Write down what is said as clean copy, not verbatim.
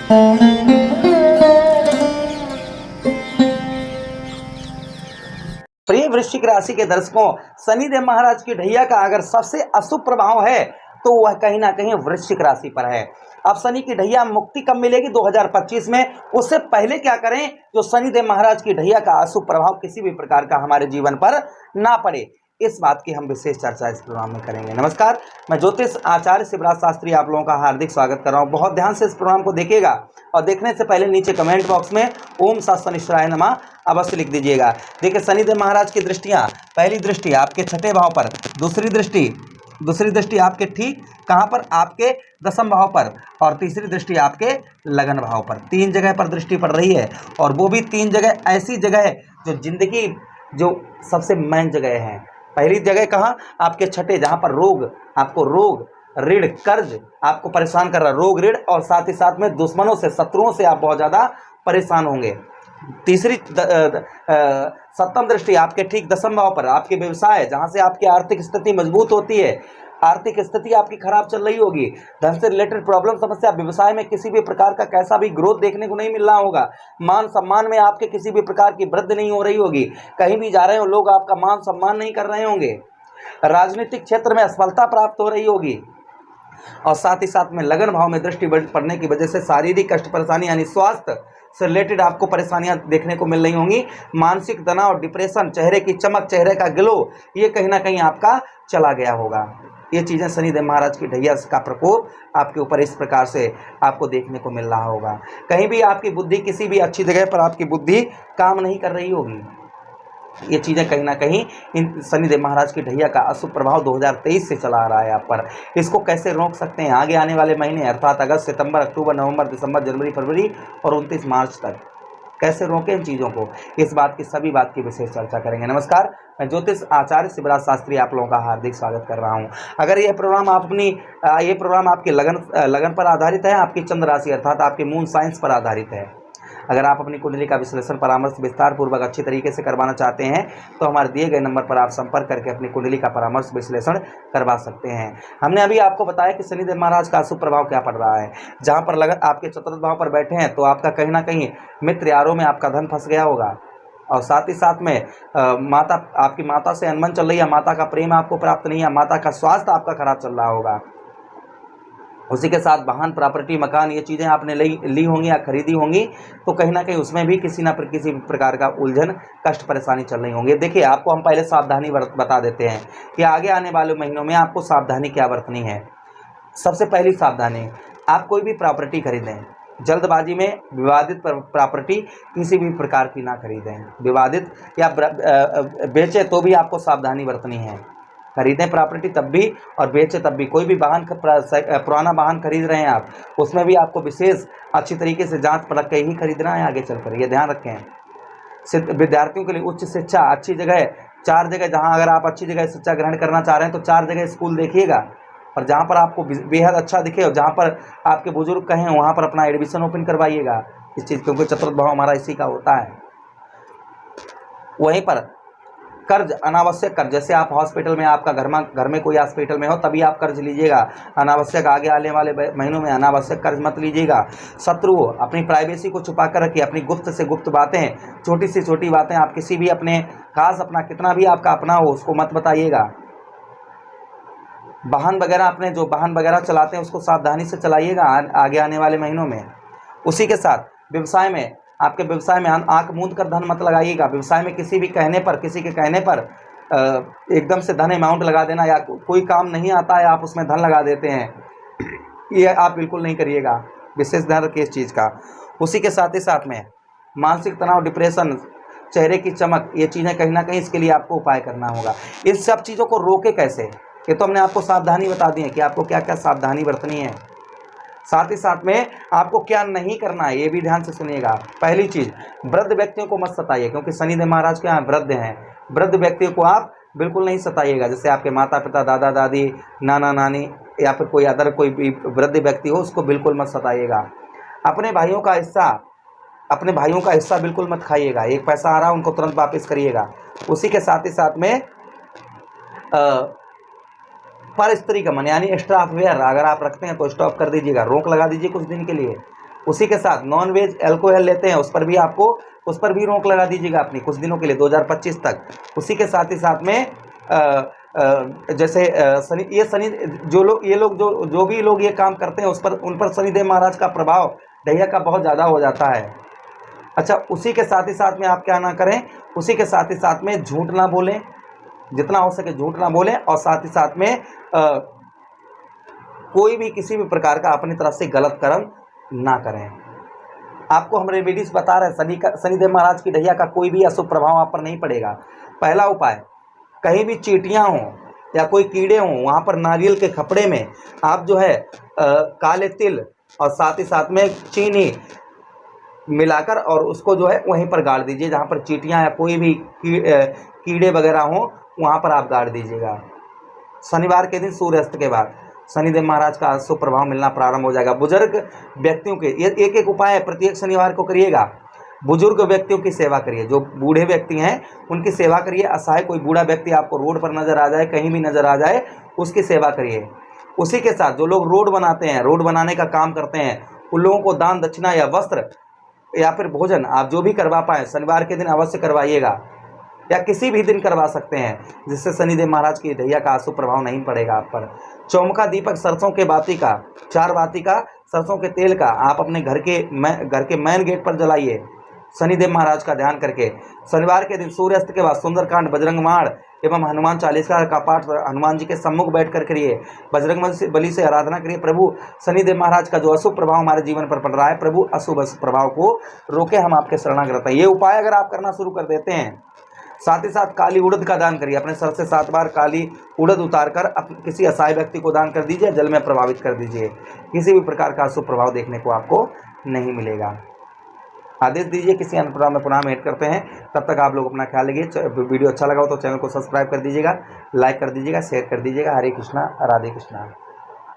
प्रिय वृश्चिक राशि के दर्शकों, शनिदेव महाराज की ढैया का अगर सबसे अशुभ प्रभाव है तो वह कहीं ना कहीं वृश्चिक राशि पर है। अब शनि की ढैया मुक्ति कब मिलेगी 2025 में, उससे पहले क्या करें जो शनिदेव महाराज की ढैया का अशुभ प्रभाव किसी भी प्रकार का हमारे जीवन पर ना पड़े, इस बात की हम विशेष चर्चा इस प्रोग्राम में करेंगे। नमस्कार, मैं ज्योतिष आचार्य शिवराज शास्त्री आप लोगों का हार्दिक स्वागत कर रहा हूं। बहुत ध्यान से इस प्रोग्राम को देखिएगा और देखने से पहले नीचे कमेंट बॉक्स में ओम सात शनिश्चराय नमः अवश्य लिख दीजिएगा। देखिए, शनिदेव महाराज की दृष्टियां, पहली दृष्टि आपके छठे भाव पर, दूसरी दृष्टि आपके ठीक कहाँ पर, आपके दसम भाव पर, और तीसरी दृष्टि आपके लगन भाव पर। 3 जगह पर दृष्टि पड़ रही है, और वो भी 3 जगह ऐसी जगह है जो जिंदगी जो सबसे मेन जगह है। पहली जगह कहाँ, आपके छठे, जहाँ पर रोग, आपको रोग, ऋण, कर्ज आपको परेशान कर रहा है, रोग, ऋण, और साथ ही साथ में दुश्मनों से, शत्रुओं से आप बहुत ज़्यादा परेशान होंगे। तीसरी सप्तम दृष्टि आपके ठीक दसम भाव पर, आपके व्यवसाय, जहाँ से आपकी आर्थिक स्थिति मजबूत होती है, आर्थिक स्थिति आपकी खराब चल रही होगी, धन से रिलेटेड प्रॉब्लम, समस्या, व्यवसाय में किसी भी प्रकार का कैसा भी ग्रोथ देखने को नहीं मिल रहा होगा, मान सम्मान में आपके किसी भी प्रकार की वृद्धि नहीं हो रही होगी, कहीं भी जा रहे हो लोग आपका मान सम्मान नहीं कर रहे होंगे, राजनीतिक क्षेत्र में असफलता प्राप्त हो रही होगी, और साथ ही साथ में लगन भाव में दृष्टि पड़ने की वजह से शारीरिक कष्ट, परेशानी यानी स्वास्थ्य से रिलेटेड आपको परेशानियां देखने को मिल रही होंगी, मानसिक तनाव, डिप्रेशन, चेहरे की चमक, चेहरे का ग्लो, ये कहीं ना कहीं आपका चला गया होगा। ये चीज़ें शनिदेव महाराज की ढैया का प्रकोप आपके ऊपर इस प्रकार से आपको देखने को मिल रहा होगा। कहीं भी आपकी बुद्धि, किसी भी अच्छी जगह पर आपकी बुद्धि काम नहीं कर रही होगी। ये चीज़ें कहीं ना कहीं इन शनिदेव महाराज की ढैया का अशुभ प्रभाव 2023 से चला आ रहा है आप पर। इसको कैसे रोक सकते हैं आगे आने वाले महीने, अर्थात अगस्त, सितंबर, अक्टूबर, नवंबर, दिसंबर, जनवरी, फरवरी और 29 मार्च तक, कैसे रोकें इन चीज़ों को, इस बात की, सभी बात की विशेष चर्चा करेंगे। नमस्कार, मैं ज्योतिष आचार्य शिवराज शास्त्री आप लोगों का हार्दिक स्वागत कर रहा हूं। अगर ये प्रोग्राम आपके लगन पर आधारित है, आपकी चंद्र राशि अर्थात आपके मून साइंस पर आधारित है, अगर आप अपनी कुंडली का विश्लेषण परामर्श विस्तार पूर्वक अच्छी तरीके से करवाना चाहते हैं तो हमारे दिए गए नंबर पर आप संपर्क करके अपनी कुंडली का परामर्श विश्लेषण करवा सकते हैं। हमने अभी आपको बताया कि शनिदेव महाराज का अशुभ प्रभाव क्या पड़ रहा है। जहां पर लगन आपके चतुर्थ भाव पर बैठे हैं तो आपका कहीं ना कहीं मित्र यारों में आपका धन फंस गया होगा, और साथ ही साथ में आपकी माता से अनबन चल रही है, माता का प्रेम आपको प्राप्त नहीं है, माता का स्वास्थ्य आपका खराब चल रहा होगा। उसी के साथ वाहन, प्रॉपर्टी, मकान, ये चीज़ें आपने ली होंगी या खरीदी होंगी, तो कहीं ना कहीं उसमें भी किसी प्रकार का उलझन, कष्ट, परेशानी चल रही होंगी। देखिए, आपको हम पहले सावधानी बता देते हैं कि आगे आने वाले महीनों में आपको सावधानी क्या बरतनी है। सबसे पहली सावधानी, आप कोई भी प्रॉपर्टी खरीदें, जल्दबाजी में विवादित प्रॉपर्टी किसी भी प्रकार की ना खरीदें। विवादित या बेचे तो भी आपको सावधानी बरतनी है। खरीदें प्रॉपर्टी तब भी और बेचें तब भी। कोई भी वाहन, पुराना वाहन खरीद रहे हैं आप, उसमें भी आपको विशेष अच्छी तरीके से जांच परख के ही खरीदना है आगे चलकर, ये ध्यान रखें। विद्यार्थियों के लिए उच्च शिक्षा, अच्छी जगह, 4 जगह, जहां अगर आप अच्छी जगह शिक्षा ग्रहण करना चाह रहे हैं तो 4 जगह स्कूल देखिएगा, और जहां पर आपको बेहद अच्छा दिखे और जहां पर आपके बुजुर्ग कहें वहां पर अपना एडमिशन ओपन करवाइएगा इस चीज़, क्योंकि चतुर्थ भाव हमारा इसी का होता है। वहीं पर कर्ज, अनावश्यक कर्ज, जैसे आप हॉस्पिटल में, आपका घर में कोई हॉस्पिटल में हो तभी आप कर्ज लीजिएगा, अनावश्यक आगे आने वाले महीनों में अनावश्यक कर्ज मत लीजिएगा। शत्रुओं, अपनी प्राइवेसी को छुपा कर रखिए, अपनी गुप्त से गुप्त बातें, छोटी से छोटी बातें आप किसी भी अपने खास, अपना कितना भी आपका अपना हो उसको मत बताइएगा। वाहन वगैरह, अपने जो वाहन वगैरह चलाते हैं उसको सावधानी से चलाइएगा आगे आने वाले महीनों में। उसी के साथ व्यवसाय में, आपके व्यवसाय में आंख मूंद कर धन मत लगाइएगा। व्यवसाय में किसी के कहने पर एकदम से धन अमाउंट लगा देना, या कोई काम नहीं आता है आप उसमें धन लगा देते हैं, ये आप बिल्कुल नहीं करिएगा, विशेष ध्यान रखिए इस चीज़ का। उसी के साथ ही साथ में मानसिक तनाव, डिप्रेशन, चेहरे की चमक, ये चीज़ें कहीं ना कहीं इसके लिए आपको उपाय करना होगा। इन सब चीज़ों को रोके कैसे, ये तो हमने आपको सावधानी बता दी है कि आपको क्या क्या सावधानी बरतनी है। साथ ही साथ में आपको क्या नहीं करना है ये भी ध्यान से सुनिएगा। पहली चीज़, वृद्ध व्यक्तियों को मत सताइए, क्योंकि शनिदेव महाराज के यहाँ वृद्ध हैं, वृद्ध व्यक्तियों को आप बिल्कुल नहीं सताइएगा। जैसे आपके माता पिता, दादा दादी, नाना नानी, या फिर कोई भी वृद्ध व्यक्ति हो, उसको बिल्कुल मत सताइएगा। अपने भाइयों का हिस्सा बिल्कुल मत खाइएगा। एक पैसा आ रहा है उनको तुरंत वापस करिएगा। उसी के साथ ही साथ में पर स्त्री गमन यानी एक्स्ट्रा अफेयर अगर आप रखते हैं तो स्टॉप कर दीजिएगा, रोक लगा दीजिए कुछ दिन के लिए। उसी के साथ नॉन वेज अल्कोहल लेते हैं उस पर भी रोक लगा दीजिएगा अपनी कुछ दिनों के लिए 2025 तक। उसी के साथ ही साथ में जैसे शनि जो भी लोग ये काम करते हैं उन पर शनिदेव महाराज का प्रभाव ढैया का बहुत ज़्यादा हो जाता है। अच्छा, उसी के साथ ही साथ में आप क्या ना करें, उसी के साथ ही साथ में झूठ ना बोलें, जितना हो सके झूठ ना बोलें, और साथ ही साथ में कोई भी किसी भी प्रकार का अपनी तरफ से गलत कर्म ना करें। आपको हम रेमेडीज बता रहे हैं, शनिदेव महाराज की ढैया का कोई भी अशुभ प्रभाव आप पर नहीं पड़ेगा। पहला उपाय, कहीं भी चींटियाँ हों या कोई कीड़े हों, वहाँ पर नारियल के खपड़े में आप जो है काले तिल और साथ ही साथ में चीनी मिलाकर और उसको जो है वहीं पर गाड़ दीजिए, जहाँ पर चींटियाँ या कोई भी कीड़े वगैरह हों वहाँ पर आप गाड़ दीजिएगा। शनिवार के दिन सूर्यास्त के बाद शनिदेव महाराज का अशुभ प्रभाव मिलना प्रारंभ हो जाएगा। बुजुर्ग व्यक्तियों के ये एक उपाय है, प्रत्येक शनिवार को करिएगा। बुजुर्ग व्यक्तियों की सेवा करिए, जो बूढ़े व्यक्ति हैं उनकी सेवा करिए। असहाय कोई बूढ़ा व्यक्ति आपको रोड पर नज़र आ जाए, कहीं भी नज़र आ जाए, उसकी सेवा करिए। उसी के साथ जो लोग रोड बनाते हैं, रोड बनाने का काम करते हैं, उन लोगों को दान दक्षिणा या वस्त्र या फिर भोजन आप जो भी करवा पाएँ शनिवार के दिन अवश्य करवाइएगा, या किसी भी दिन करवा सकते हैं, जिससे शनिदेव महाराज की ढैया का अशुभ प्रभाव नहीं पड़ेगा आप पर। चौमुखा दीपक सरसों के बाती का, 4 बाती का सरसों के तेल का आप अपने घर के मेन गेट पर जलाइए, शनिदेव महाराज का ध्यान करके। शनिवार के दिन सूर्यास्त के बाद सुंदरकांड, बजरंग माण एवं हनुमान चालीसा का पाठ हनुमान जी के सम्मुख बैठकर करिए। बजरंग बली से आराधना करिए। प्रभु शनिदेव महाराज का जो अशुभ प्रभाव हमारे जीवन पर पड़ रहा है, प्रभु अशुभ प्रभाव को रोके, हम आपके शरणागत हैं। ये उपाय अगर आप करना शुरू कर देते हैं, साथ ही साथ काली उड़द का दान करिए। अपने सर से 7 बार काली उड़द उतारकर किसी असहाय व्यक्ति को दान कर दीजिए, जल में प्रभावित कर दीजिए। किसी भी प्रकार का अशुभ प्रभाव देखने को आपको नहीं मिलेगा। आदेश दीजिए, किसी अन्य प्रोग्राम में पुनः भेंट करते हैं। तब तक आप लोग अपना ख्याल रखिए। वीडियो अच्छा लगा हो तो चैनल को सब्सक्राइब कर दीजिएगा, लाइक कर दीजिएगा, शेयर कर दीजिएगा। हरे कृष्णा, राधे कृष्णा।